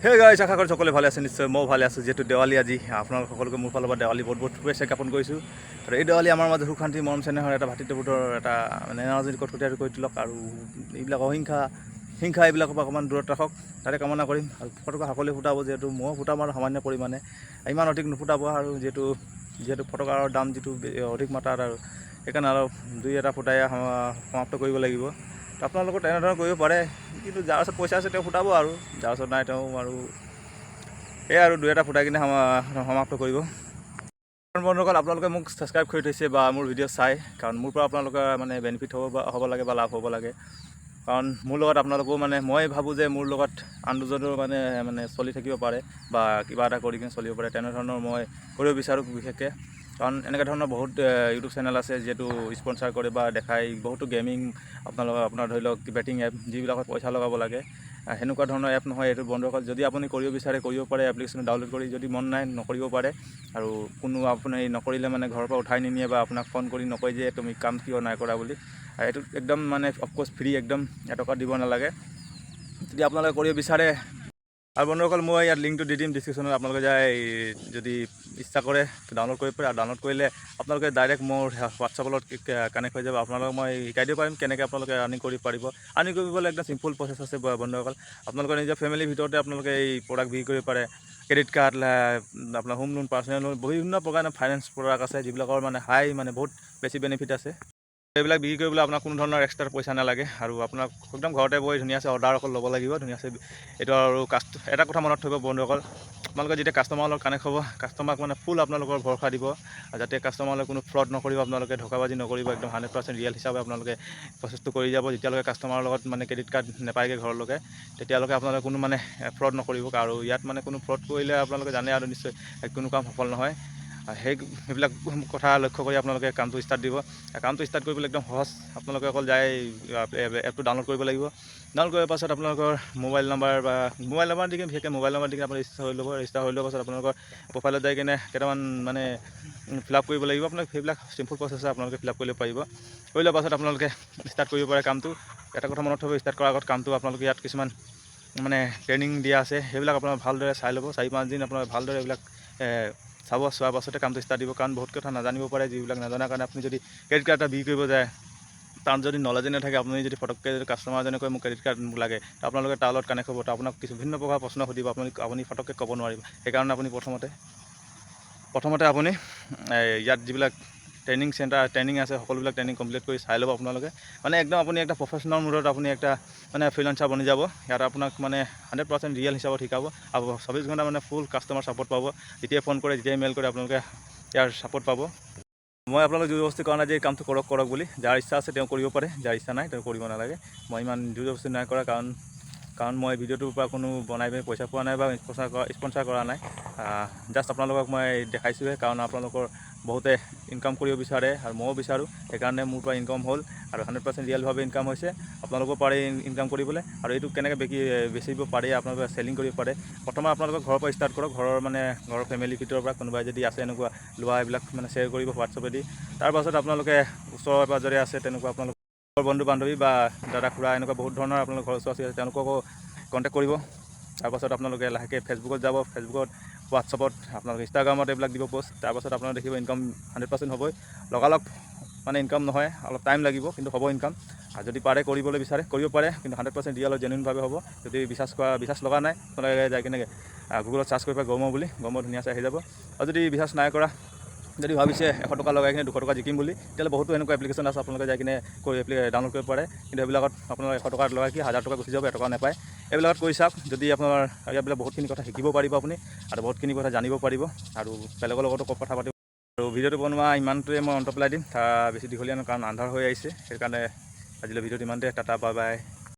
হে গাইছ, আশা কৰি সকলোৱে ভালে আছে। নিশ্চয় মই ভালে আছোঁ। যিহেতু দেৱালী আজি, আপোনালোক সকলোকে মোৰ ফালৰ পৰা দেৱালী বহুত বহুত শুভেচ্ছা জ্ঞাপন কৰিছোঁ। আৰু এই দেৱালী আমাৰ মাজত সুখ শান্তি মৰম চেনেহৰ এটা ভাতৃত্ববোধৰ এটা এনাজৰী কটকটীয়া কৰি তোলক আৰু এইবিলাক হিংসা এইবিলাকৰ পৰা অকণমান দূৰত ৰাখক, তাতে কামনা কৰিম। আৰু ফটকা সকলোৱে ফুটাব, যিহেতু মই ফুটাম আৰু সামান্য পৰিমাণে, ইমান অধিক নুফুটাব। আৰু যিহেতু ফটকাৰ দাম যিটো অধিক মাত্ৰাত, আৰু সেইকাৰণে অলপ দুই এটা ফুটাই সমাপ্ত কৰিব লাগিব। আপোনালোকৰ তেনেধৰণৰ কৰিব পাৰে, কিন্তু যাৰ ওচৰত পইচা আছে তেওঁ ফুটাব, আৰু যাৰ ওচৰত নাই তেওঁ আৰু এই আৰু দুই এটা ফুটাই কিনে সমাপ্ত কৰিব। বন্ধুসকল, আপোনালোকে মোক ছাবস্ক্ৰাইব কৰি থৈছে বা মোৰ ভিডিঅ' চাই, কাৰণ মোৰ পৰা আপোনালোকে বেনিফিট হ'ব লাগে বা লাভ হ'ব লাগে। কাৰণ মোৰ লগত আপোনালোকেও মই ভাবোঁ যে মোৰ লগত আন দুজনেও চলি থাকিব পাৰে বা কিবা এটা কৰি কিনে চলিব পাৰে, তেনেধৰণৰ মই কৰিব বিচাৰোঁ বিশেষকৈ। কাৰণ এনেকুৱা ধৰণৰ বহুত ইউটিউব চেনেল আছে যিহেতু স্পনচাৰ কৰে বা দেখায় বহুতো গেমিং, আপোনাৰ ধৰি লওক বেটিং এপ, যিবিলাকত পইচা লগাব লাগে। সেনেকুৱা ধৰণৰ এপ নহয় এইটো বন্ধুসকল। যদি আপুনি কৰিব বিচাৰে কৰিব পাৰে, এপ্লিকেশ্যন ডাউনলোড কৰি। যদি মন নাই নকৰিব পাৰে। আৰু আপুনি নকৰিলে ঘৰৰ পৰা উঠাই নিনিয়ে বা আপোনাক ফোন কৰি নকয় যে তুমি কাম কিয় নাই কৰা বুলি। এইটো একদম অফক'ৰ্ছ ফ্ৰী, একদম এটকা দিব নালাগে যদি আপোনালোকে কৰিব বিচাৰে। আৰু বন্ধুসকল, মই ইয়াত লিংকটো দি দিম ডিছক্ৰিপশ্যনত। আপোনালোকে যদি ইচ্ছা কৰে ডাউনলোড কৰিব পাৰে। আৰু ডাউনলোড কৰিলে আপোনালোকে ডাইৰেক্ট মোৰ হোৱাটছআপৰ লগত কানেক্ট হৈ যাব। আপোনালোকক মই শিকাই দিব পাৰিম কেনেকৈ আপোনালোকে আৰ্নিং কৰিব পাৰিব। আৰ্নিং কৰিবলৈ একদম চিম্পুল প্ৰচেছ আছে বন্ধুসকল। আপোনালোকৰ নিজৰ ফেমিলিৰ ভিতৰতে আপোনালোকে এই প্ৰডাক্ট বিক্ৰী কৰিব পাৰে। ক্ৰেডিট কাৰ্ড, আপোনাৰ হোম লোন, পাৰ্চনেল লোন, বিভিন্ন প্ৰকাৰৰ ফাইনেন্স প্ৰডাক্ট আছে, যিবিলাকৰ বহুত বেছি বেনিফিট আছে। এইবিলাক বিক্ৰী কৰিবলৈ আপোনাক কোনো ধৰণৰ এক্সট্ৰা পইচা নালাগে। আৰু আপোনাক একদম ঘৰতে বহি ধুনীয়াকৈ অৰ্ডাৰ অকল ল'ব লাগিব ধুনীয়াকৈ। এইটো আৰু এটা কথা মনত থ'ব বন্ধুসকল, আপোনালোকে যেতিয়া কাষ্টমাৰৰ লগত কানেক্ট হ'ব, কাষ্টমাৰক ফুল আপোনালোকৰ ভৰসা দিব, যাতে কাষ্টমাৰলৈ কোনো ফ্ৰড নকৰিব, আপোনালোকে ধোকাবাজি নকৰিব। একদম 100% ৰিয়েল হিচাপে আপোনালোকে প্ৰচেছটো কৰি যাব। যেতিয়ালৈকে কাষ্টমাৰৰ লগত ক্ৰেডিট কাৰ্ড নাপায়গৈ ঘৰলৈকে, তেতিয়ালৈকে আপোনালোকে কোনো ফ্ৰড নকৰিব। আৰু ইয়াত কোনো ফ্ৰড কৰিলে আপোনালোকে জানে আৰু নিশ্চয় কোনো কাম সফল নহয়। সেইবিলাক কথা লক্ষ্য কৰি আপোনালোকে কামটো ষ্টাৰ্ট দিব। কামটো ষ্টাৰ্ট কৰিবলৈ একদম সহজ। আপোনালোকে অকল এপটো ডাউনলোড কৰিব লাগিব। ডাউনলোড কৰাৰ পাছত আপোনালোকৰ মোবাইল নাম্বাৰ দি কিনে, বিশেষকৈ মোবাইল নাম্বাৰ দি কিনে আপুনি ৰেজিষ্টাৰ হৈ লোৱাৰ পাছত আপোনালোকৰ প্ৰফাইলত যাই কিনে কেইটামান ফিল আপ কৰিব লাগিব। আপোনাক সেইবিলাক চিম্পুল প্ৰচেছ আপোনালোকে ফিল আপ কৰিব পাৰিব। কৰি লোৱাৰ পাছত আপোনালোকে ষ্টাৰ্ট কৰিব পাৰে কামটো। এটা কথা মনত থ'ব, ষ্টাৰ্ট কৰাৰ আগত কামটো আপোনালোকে ইয়াত কিছুমান ট্ৰেইনিং দিয়া আছে, সেইবিলাক আপোনালোকে ভালদৰে চাই ল'ব। 4-5 দিন আপোনালোকে ভালদৰে এইবিলাক চোৱাৰ পাছতে কামটো ষ্টাৰ্ট দিব। কাৰণ বহুত কথা নাজানিব পাৰে, যিবিলাক নাজানাৰ কাৰণে আপুনি যদি ক্ৰেডিট কাৰ্ড এটা বিক্ৰী কৰিব যায়, তাত যদি নলেজে নাথাকে, আপুনি যদি ফটককৈ কাষ্টমাৰজনে কয় মোক ক্ৰেডিট কাৰ্ড লাগে, আপোনালোকে তাৰ লগত কানেক্ট হ'ব, তো আপোনাক বিভিন্ন প্ৰকাৰৰ প্ৰশ্ন সুধিব, আপুনি ফটককৈ ক'ব নোৱাৰিব। সেইকাৰণে আপুনি প্ৰথমতে আপুনি ইয়াত যিবিলাক ট্ৰেইনিং আছে, সকলোবিলাক ট্ৰেইনিং কমপ্লিট কৰি চাই ল'ব আপোনালোকে। একদম আপুনি একটা প্ৰফেশ্যনেল মুডত আপুনি একটা ফ্ৰিলেন্সাৰ বনি যাব। ইয়াত আপোনাক 100% ৰিয়েল হিচাপত শিকাব। আৰু 24 ঘণ্টা ফুল কাষ্টমাৰ ছাপোৰ্ট পাব। যেতিয়াই ফোন কৰে, যেতিয়াই মেইল কৰে, আপোনালোকে ইয়াৰ ছাপোৰ্ট পাব। মই আপোনালোক জোৰজবস্তি কৰা নাই যে এই কামটো কৰক বুলি। যাৰ ইচ্ছা আছে তেওঁ কৰিব পাৰে, যাৰ ইচ্ছা নাই তেওঁ কৰিব নালাগে। মই ইমান জোৰজবস্তি নাই কৰা, কাৰণ মই ভিডিঅ'টোৰ পৰা কোনো বনাই পিনি পইচা পোৱা নাই বা স্পনচাৰ কৰা নাই। জাষ্ট আপোনালোকক মই দেখাইছোঁহে, কাৰণ আপোনালোকৰ বহুতে ইনকাম কৰিব বিচাৰে আৰু ময়ো বিচাৰোঁ। সেইকাৰণে মোৰ পৰা ইনকাম হ'ল, আৰু 100% ৰিয়েলভাৱে ইনকাম হৈছে। আপোনালোকো পাৰে ইনকাম কৰিবলৈ। আৰু এইটো কেনেকৈ বেচিব পাৰে, আপোনালোকে চেলিং কৰিব পাৰে। প্ৰথমে আপোনালোকৰ ঘৰৰ পৰা ষ্টাৰ্ট কৰক। ঘৰৰ ফেমিলিৰ ভিতৰৰ পৰা কোনোবাই যদি আছে এনেকুৱা লোৱা, এইবিলাক শ্বেয়াৰ কৰিব হোৱাটছআপেদি। তাৰপাছত আপোনালোকে ওচৰে পাঁজৰে আছে তেনেকুৱা আপোনালোকৰ বন্ধু বান্ধৱী বা দাদা খুৰা, এনেকুৱা বহুত ধৰণৰ আপোনালোকৰ ঘৰৰ ওচৰ আছে, তেওঁলোককো কণ্টেক্ট কৰিব। তাৰপাছত আপোনালোকে লাহেকৈ ফেচবুকত যাব, হোৱাটছআপত, আপোনালোকে ইনষ্টাগ্ৰামত এইবিলাক দিব পোষ্ট। তাৰপাছত আপোনালোকে দেখিব ইনকাম 100% হ'বই। লগালগ ইনকাম নহয়, অলপ টাইম লাগিব, কিন্তু হ'ব ইনকাম। আৰু যদি পাৰে কৰিবলৈ বিচাৰে কৰিব পাৰে, কিন্তু 100% ৰিয়েল আৰু জেনুইনভাৱে হ'ব। যদি বিশ্বাস লগা নাই, আপোনালোকে যাই কিনে গুগলত চাৰ্চ কৰিব গম বুলি, ধুনীয়াকৈ আহি যাব। আৰু যদি বিশ্বাস নাই কৰা, যদি ভাবিছে 100 টকা লগাই কিনে 200 টকা জিকিম বুলি, তেতিয়াহ'লে বহুতো এনেকুৱা এপ্লিকেশ্যন আছে, আপোনালোকে যাই কিনে ডাউনলোড কৰিব পাৰে। কিন্তু এইবিলাকত আপোনাৰ 100 টকা লগাই কি 1000 টকা গুচি যাব, 1 টকা নাপায়। এইবিলাকত কৰি চাওক। যদি আপোনাৰ ইয়াত বহুতখিনি কথা শিকিব পাৰিব আপুনি, আৰু বহুতখিনি কথা জানিব পাৰিব, আৰু বেলেগৰ লগতো কথা পাতিব। আৰু ভিডিঅ'টো বনোৱা ইমানটোৱে মই অন্ত পেলাই দিম। বেছি দীঘলীয়া নহয়, কাৰণ আন্ধাৰ হৈ আহিছে। সেইকাৰণে আজিলৈ ভিডিঅ'টো ইমানতে। Tata, bye bye.